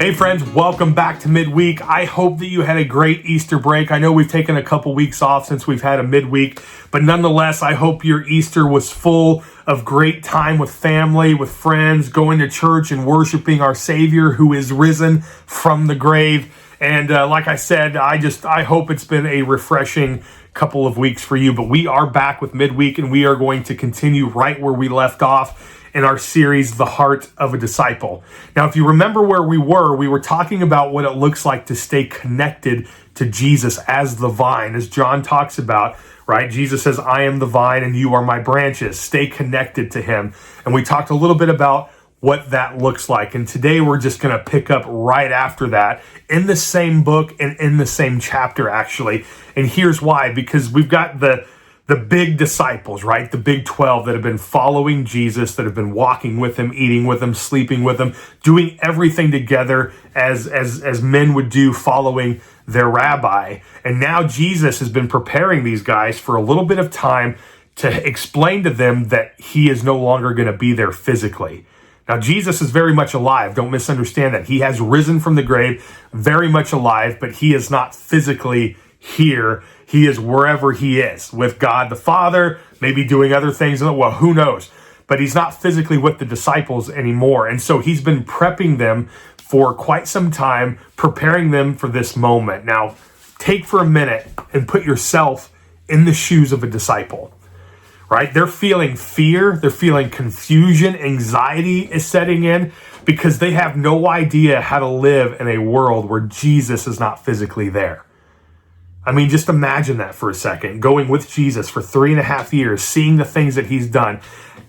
Hey friends, welcome back to Midweek. I hope that you had a great Easter break. I know we've taken a couple weeks off since we've had a midweek, but nonetheless, I hope your Easter was full of great time with family, with friends, going to church and worshiping our Savior who is risen from the grave. And like I said, I hope it's been a refreshing couple of weeks for you, but we are back with Midweek and we are going to continue right where we left off in our series, The Heart of a Disciple. Now, if you remember where we were talking about what it looks like to stay connected to Jesus as the vine, as John talks about, right? Jesus says, I am the vine and you are my branches. Stay connected to him. And we talked a little bit about what that looks like. And today we're just going to pick up right after that in the same book and in the same chapter, actually. And here's why, because we've got the big disciples, right? The big 12 that have been following Jesus, that have been walking with him, eating with him, sleeping with him, doing everything together as men would do following their rabbi. And now Jesus has been preparing these guys for a little bit of time to explain to them that he is no longer going to be there physically. Now, Jesus is very much alive. Don't misunderstand that. He has risen from the grave, very much alive, but he is not physically here. He is wherever he is, with God the Father, maybe doing other things. Well, who knows? But he's not physically with the disciples anymore. And so he's been prepping them for quite some time, preparing them for this moment. Now, take for a minute and put yourself in the shoes of a disciple, right? They're feeling fear. They're feeling confusion. Anxiety is setting in because they have no idea how to live in a world where Jesus is not physically there. I mean, just imagine that for a second, going with Jesus for 3.5 years, seeing the things that he's done,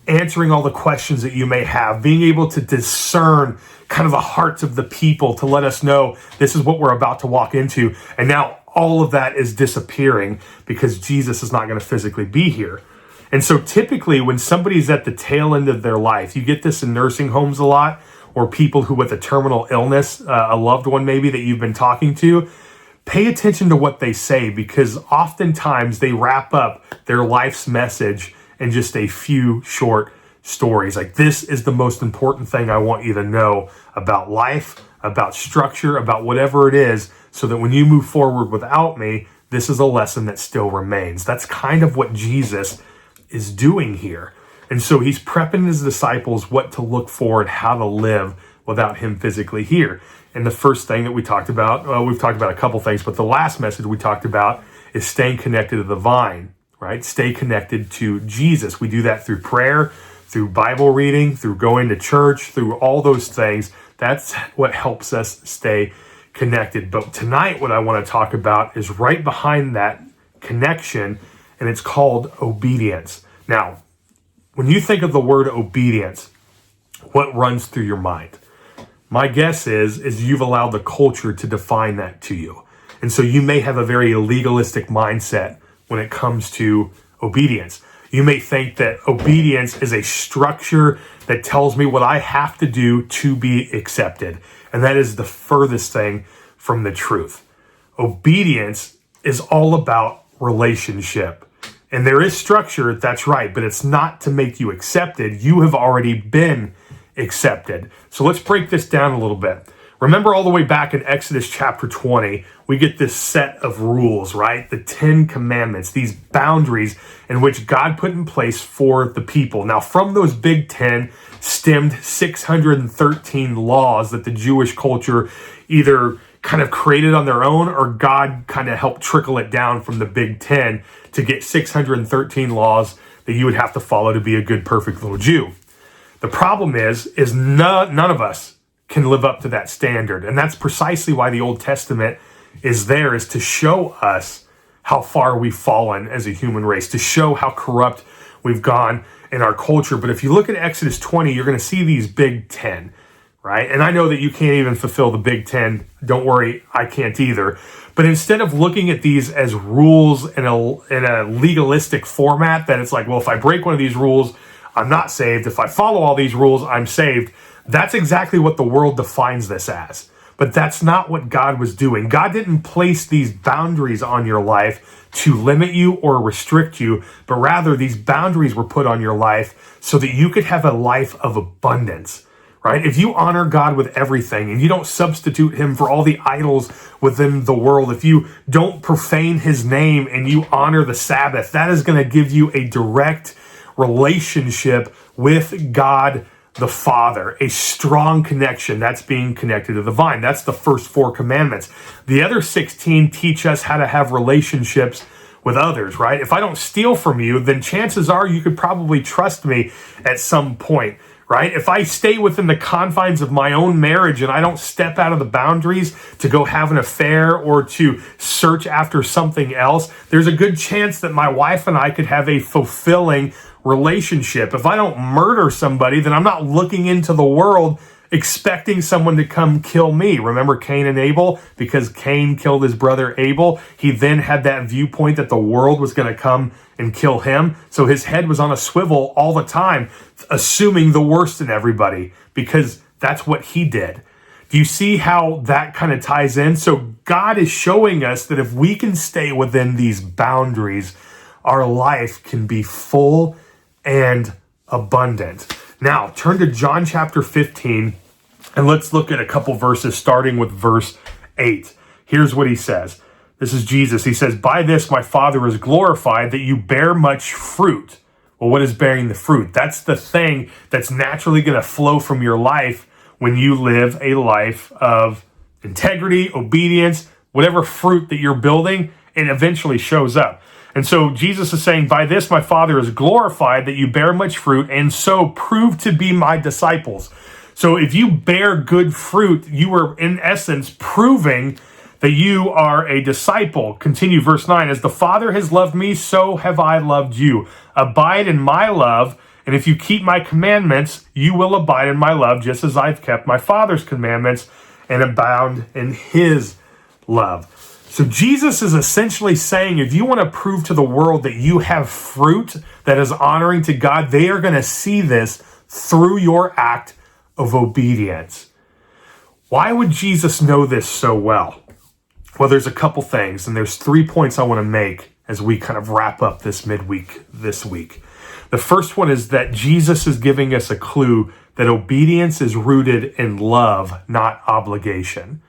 answering all the questions that you may have, being able to discern kind of the hearts of the people to let us know this is what we're about to walk into. And now all of that is disappearing because Jesus is not going to physically be here. And so typically when somebody's at the tail end of their life, you get this in nursing homes a lot, or people who with a terminal illness, a loved one maybe that you've been talking to. Pay attention to what they say, because oftentimes they wrap up their life's message in just a few short stories. Like, this is the most important thing I want you to know about life, about structure, about whatever it is, so that when you move forward without me, this is a lesson that still remains. That's kind of what Jesus is doing here. And so he's prepping his disciples what to look for and how to live without him physically here. And the first thing that we talked about, we've talked about a couple things, but the last message we talked about is staying connected to the vine, right? Stay connected to Jesus. We do that through prayer, through Bible reading, through going to church, through all those things. That's what helps us stay connected. But tonight, what I want to talk about is right behind that connection, and it's called obedience. Now, when you think of the word obedience, what runs through your mind? My guess is you've allowed the culture to define that to you. And so you may have a very legalistic mindset when it comes to obedience. You may think that obedience is a structure that tells me what I have to do to be accepted. And that is the furthest thing from the truth. Obedience is all about relationship. And there is structure, that's right, but it's not to make you accepted. You have already been accepted. So let's break this down a little bit. Remember all the way back in Exodus chapter 20, we get this set of rules, right? The 10 commandments, these boundaries in which God put in place for the people. Now, from those big 10 stemmed 613 laws that the Jewish culture either kind of created on their own, or God kind of helped trickle it down from the big 10 to get 613 laws that you would have to follow to be a good, perfect little Jew. The problem is none of us can live up to that standard. And that's precisely why the Old Testament is there, is to show us how far we've fallen as a human race, to show how corrupt we've gone in our culture. But if you look at Exodus 20, you're going to see these big 10, right? And I know that you can't even fulfill the big 10. Don't worry, I can't either. But instead of looking at these as rules in a legalistic format, that it's like, well, if I break one of these rules, I'm not saved. If I follow all these rules, I'm saved. That's exactly what the world defines this as. But that's not what God was doing. God didn't place these boundaries on your life to limit you or restrict you, but rather these boundaries were put on your life so that you could have a life of abundance, right? If you honor God with everything and you don't substitute him for all the idols within the world, if you don't profane his name and you honor the Sabbath, that is going to give you a direct relationship with God the Father, a strong connection. That's being connected to the vine. That's the first 4 commandments. The other 16 teach us how to have relationships with others, right? If I don't steal from you, then chances are you could probably trust me at some point, right? If I stay within the confines of my own marriage and I don't step out of the boundaries to go have an affair or to search after something else, there's a good chance that my wife and I could have a fulfilling relationship. If I don't murder somebody, then I'm not looking into the world expecting someone to come kill me. Remember Cain and Abel? Because Cain killed his brother Abel, he then had that viewpoint that the world was going to come and kill him. So his head was on a swivel all the time, assuming the worst in everybody, because that's what he did. Do you see how that kind of ties in? So God is showing us that if we can stay within these boundaries, our life can be full and abundant. Now, turn to John chapter 15, and let's look at a couple verses, starting with verse 8. Here's what he says. This is Jesus. He says, "By this my Father is glorified, that you bear much fruit." Well, what is bearing the fruit? That's the thing that's naturally going to flow from your life when you live a life of integrity, obedience, whatever fruit that you're building, it eventually shows up. And so Jesus is saying, "By this my Father is glorified, that you bear much fruit, and so prove to be my disciples." So if you bear good fruit, you are in essence proving that you are a disciple. Continue verse 9. "As the Father has loved me, so have I loved you. Abide in my love, and if you keep my commandments, you will abide in my love, just as I've kept my Father's commandments and abound in his love." So Jesus is essentially saying, if you want to prove to the world that you have fruit that is honoring to God, they are going to see this through your act of obedience. Why would Jesus know this so well? Well, there's a couple things, and there's 3 points I want to make as we kind of wrap up this midweek this week. The first one is that Jesus is giving us a clue that obedience is rooted in love, not obligation.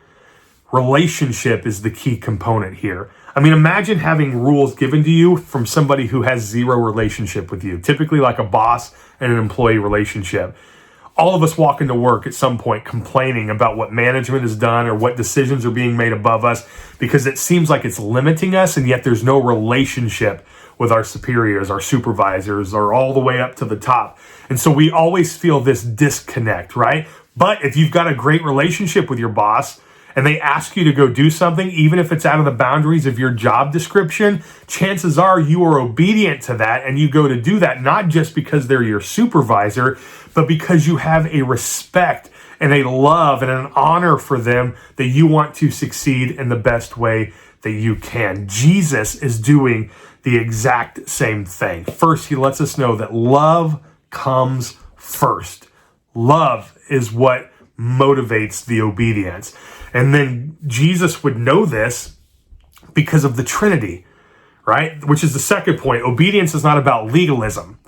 Relationship is the key component here. I mean, imagine having rules given to you from somebody who has zero relationship with you, typically like a boss and an employee relationship. All of us walk into work at some point complaining about what management has done or what decisions are being made above us because it seems like it's limiting us, and yet there's no relationship with our superiors, our supervisors, or all the way up to the top. And so we always feel this disconnect, right? But if you've got a great relationship with your boss and they ask you to go do something, even if it's out of the boundaries of your job description, chances are you are obedient to that and you go to do that, not just because they're your supervisor, but because you have a respect and a love and an honor for them that you want to succeed in the best way that you can. Jesus is doing the exact same thing. First, he lets us know that love comes first. Love is what motivates the obedience. And then Jesus would know this because of the Trinity, right? Which is the second point. Obedience is not about legalism.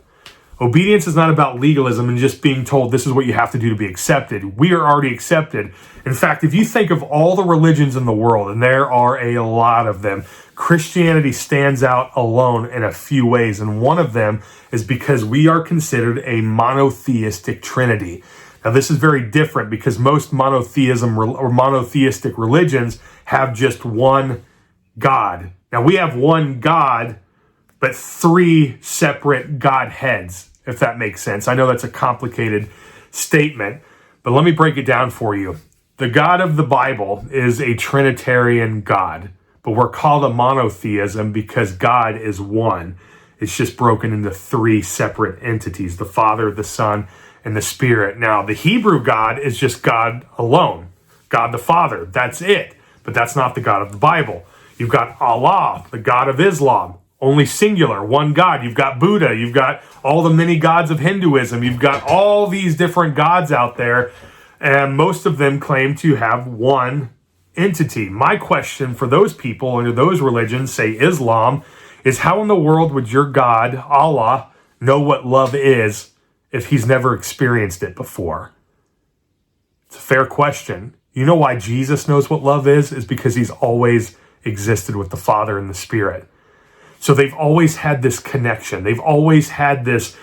Obedience is not about legalism and just being told this is what you have to do to be accepted. We are already accepted. In fact, if you think of all the religions in the world, and there are a lot of them, Christianity stands out alone in a few ways. And one of them is because we are considered a monotheistic Trinity. Now, this is very different because most monotheism or monotheistic religions have just one God. Now, we have one God, but 3 separate Godheads, if that makes sense. I know that's a complicated statement, but let me break it down for you. The God of the Bible is a Trinitarian God, but we're called a monotheism because God is one. It's just broken into 3 separate entities, the Father, the Son, and the Spirit. Now, the Hebrew God is just God alone, God the Father. That's it. But that's not the God of the Bible. You've got Allah, the God of Islam, only singular, one God. You've got Buddha. You've got all the many gods of Hinduism. You've got all these different gods out there, and most of them claim to have one entity. My question for those people under those religions, say Islam, is how in the world would your God, Allah, know what love is if he's never experienced it before? It's a fair question. You know why Jesus knows what love is? Is because he's always existed with the Father and the Spirit. So they've always had this connection. They've always had this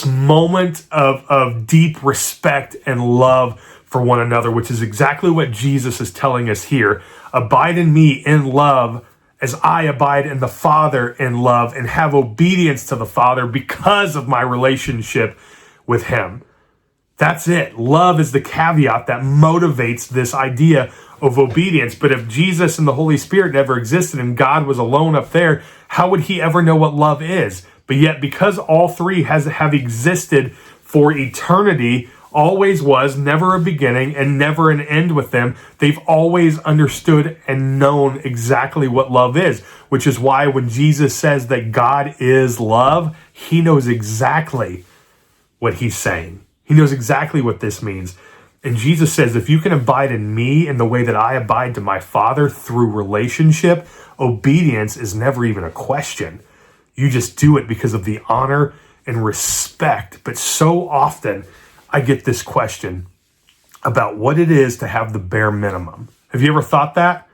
moment of deep respect and love for one another, which is exactly what Jesus is telling us here. Abide in me in love as I abide in the Father in love, and have obedience to the Father because of my relationship with him. That's it. Love is the caveat that motivates this idea of obedience. But if Jesus and the Holy Spirit never existed and God was alone up there, how would he ever know what love is? But yet, because all three have existed for eternity, always was, never a beginning and never an end with them, they've always understood and known exactly what love is, which is why when Jesus says that God is love, he knows exactly what he's saying. He knows exactly what this means. And Jesus says, if you can abide in me in the way that I abide to my Father through relationship, obedience is never even a question. You just do it because of the honor and respect. But so often I get this question about what it is to have the bare minimum. Have you ever thought that?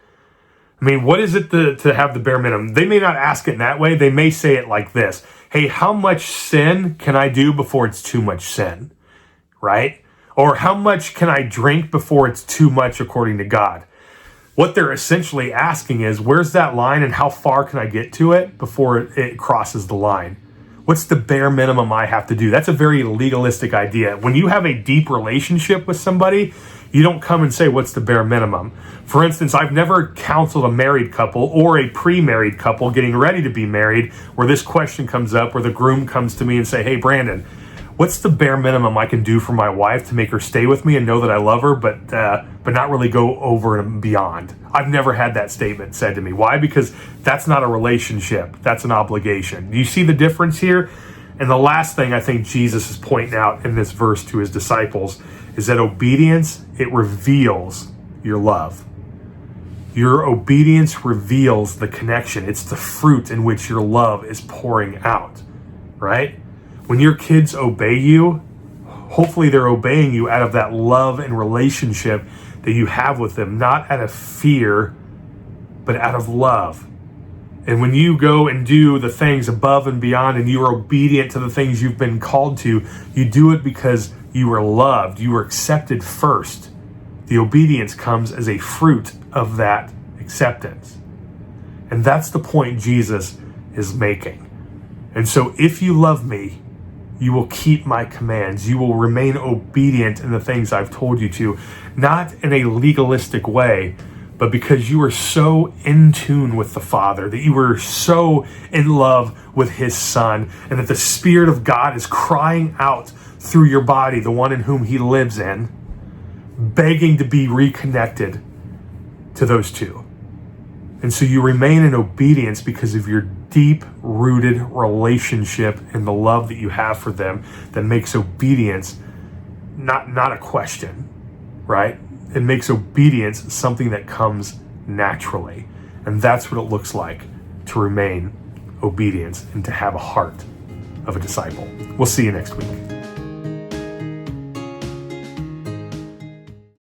I mean, what is it to have the bare minimum? They may not ask it in that way. They may say it like this. Hey, how much sin can I do before it's too much sin? Right? Or how much can I drink before it's too much according to God? What they're essentially asking is, where's that line and how far can I get to it before it crosses the line? What's the bare minimum I have to do? That's a very legalistic idea. When you have a deep relationship with somebody, you don't come and say, what's the bare minimum? For instance, I've never counseled a married couple or a pre-married couple getting ready to be married where this question comes up, where the groom comes to me and say, hey, Brandon, what's the bare minimum I can do for my wife to make her stay with me and know that I love her, but not really go over and beyond? I've never had that statement said to me. Why? Because that's not a relationship. That's an obligation. Do you see the difference here? And the last thing I think Jesus is pointing out in this verse to his disciples is that obedience, it reveals your love. Your obedience reveals the connection. It's the fruit in which your love is pouring out, right? When your kids obey you, hopefully they're obeying you out of that love and relationship that you have with them, not out of fear, but out of love. And when you go and do the things above and beyond and you are obedient to the things you've been called to, you do it because you are loved, you are accepted first. The obedience comes as a fruit of that acceptance. And that's the point Jesus is making. And so if you love me, you will keep my commands. You will remain obedient in the things I've told you to, not in a legalistic way, but because you are so in tune with the Father, that you are so in love with his Son, and that the Spirit of God is crying out through your body, the one in whom he lives in, begging to be reconnected to those two. And so you remain in obedience because of your deep-rooted relationship and the love that you have for them that makes obedience not a question, right? It makes obedience something that comes naturally. And that's what it looks like to remain obedient and to have a heart of a disciple. We'll see you next week.